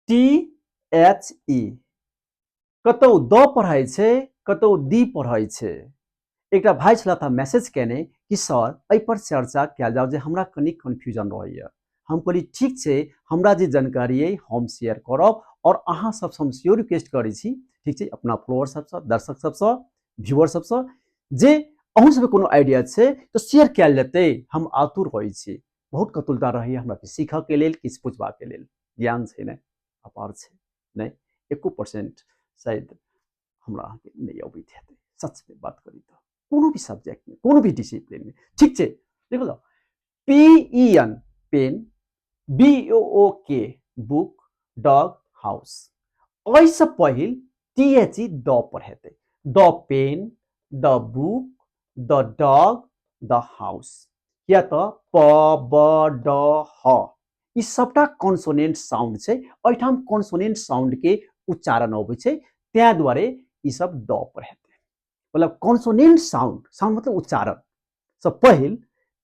THE कतौ the पढ़ै छै कतौ दी पढ़ै छै। एकटा भाई छलथि मैसेज केने कि सर एहि पर चर्चा कयल जाओ जे हमरा कनि कन्फ्यूजन रहैया। हम कहली ठीक छै, हमरा जे जानकारी अइ हम शेयर करब और अहाँ सबसँ हम सेहो रिक्वेस्ट करै छी, ठीक छै, अपना फॉलोअर सबसँ, दर्शक सबसँ, व्यूअर सबसँ जे अहूँ सबके कोनो आइडिया छै तऽ शेयर कयल जेतै। हम आतुर होइ छी, बहुत कतुलता रहैया हमरा सीखऽ के लेल, किछु पुछबाक के लेल। ज्ञान छै ने अपार छै, नहीं 1% शायद हमरा अहाँके नहीं अबैत हेतै, सच में बात करी तो कोनो भी सब्जेक्ट में, कोनो भी डिसिप्लिन में, ठीक छै। देखो तो PEN pen, BOOK book, dog house, ओहिसँ पहिल THE द पर हेतै। The pen, the book, the dog, the house. या तो प ब ड ह ई सबटा कॉन्सोनेंट साउंड छै, एहिठाम कॉन्सोनेंट साउंड के उच्चारण अबै छै, त्या दुआरे ई सब द पर हेतै। मतलब कॉन्सोनेंट साउंड, साउंड मतलब उच्चारण से पहिल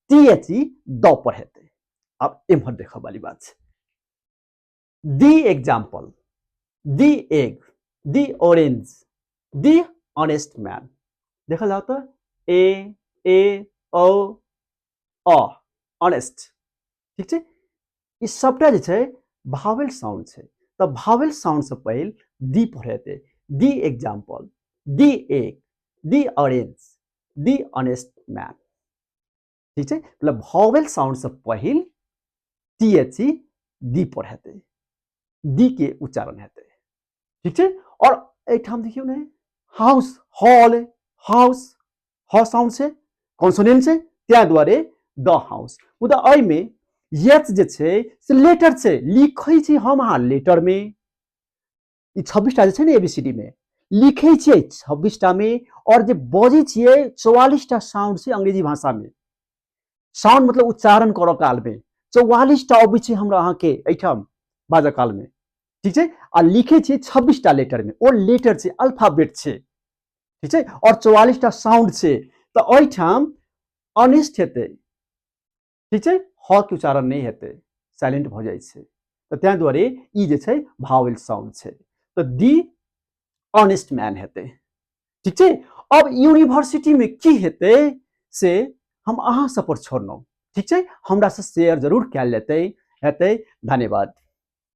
THE द पर हेतै। अब एम्हर देखऽ वाली बात छै। The example, the egg, the orange, the honest man. देखल जाओ तो ए ओ ऑनेस्ट, ठीक छै। ई सबटा जे छै भावेल साउंड छै, तऽ भावेल साउंड से पहिल दी पर हेतै। The example, the egg, the orange, the honest man, ठीक छै। मतलब भावेल साउंड से पहिल THE दी पर हेतै, दी के उच्चारण हेतै, ठीक छै। और एठाम देखियौ ने हाउस, हॉल, हाउस, ह साउंड छै, कॉन्सोनेंट छै, त्या दुआरे द हाउस। मुदा एहिमे यच जे छै से लेटर छै, लिखै छी हम अहाँ लेटर में। ई 26 टा जे छै ने ABCD में लिखै छियै 26 टा में, और जे बजै छियै 44 टा साउंड छै अंग्रेजी भाषा में। साउंड मतलब उच्चारण करऽ काल में 44 टा अबै छै हमरा अहाँ के एठाम बाजऽ काल में, ठीक छै। आ लिखे छियै 26 टा लेटर में, ओ लेटर छै, अल्फाबेट छै, ठीक छै। और 44 टा साउंड छै, तऽ एठाम ऑनेस्ट हेतै, ठीक छै। ह के उच्चारण नहीं हेतै, साइलेंट भ जाइ छै, तऽ त्या दुआरे ई जे छै भावेल साउंड छै, तऽ दी ऑनेस्ट मैन हेतै, ठीक छै। अब यूनिवर्सिटी में की हेतै से हम अहाँ सब पर छोड़लहुँ, ठीक छै। हमरा से शेयर जरूर कयल जेतै हेतै। धन्यवाद।